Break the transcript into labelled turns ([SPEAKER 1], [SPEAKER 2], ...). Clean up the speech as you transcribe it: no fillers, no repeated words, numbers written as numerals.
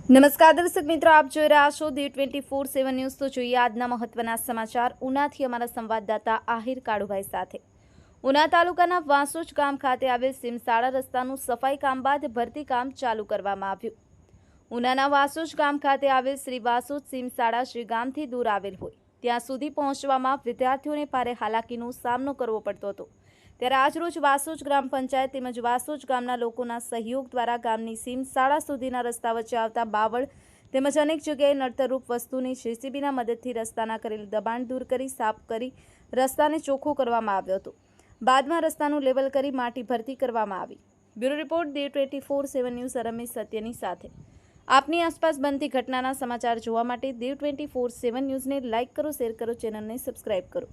[SPEAKER 1] નમસ્કાર દર્શક મિત્રો, આપ જોઈ રહ્યા છો D24/7 ન્યૂઝ। તો જોઈએ આજના મહત્વના સમાચાર ઉનાથી અમારા સંવાદદાતા આહિર કાળુભાઈ સાથે। ઉના તાલુકાના વાસોજ ગામ ખાતે આવેલ સીમસાળા રસ્તાનું સફાઈ કામ બાદ ભરતી કામ ચાલુ કરવામાં આવ્યું। ઉનાના વાસોજ ગામ ખાતે આવેલ શ્રી વાસોજ સીમસાળા શ્રી ગામથી દૂર આવેલ હોય ત્યાં સુધી પહોંચવામાં વિદ્યાર્થીઓને ભારે હાલાકીનો સામનો કરવો પડતો હતો। ત્યારે આજરોજ વાસોજ ગ્રામ પંચાયત તેમજ વાસોજ ગામના લોકોના સહયોગ દ્વારા ગામની સીમસાળા સુધીના રસ્તા વચ્ચે આવતા બાવળ તેમજ અનેક જગ્યાએ નડતરરૂપ વસ્તુની JCBના મદદથી રસ્તાના કરેલ દબાણ દૂર કરી સાફ કરી રસ્તાને ચોખ્ખો કરવામાં આવ્યો હતો। બાદમાં રસ્તાનું લેવલ કરી માટી ભરતી કરવામાં આવી। Bureau report D24/7 news Ramesh સત્યની સાથે। આપની આસપાસ બનતી ઘટનાના સમાચાર જોવા માટે D24/7 ન્યૂઝને લાઇક કરો, શેર કરો, ચેનલને સબસ્ક્રાઇબ કરો।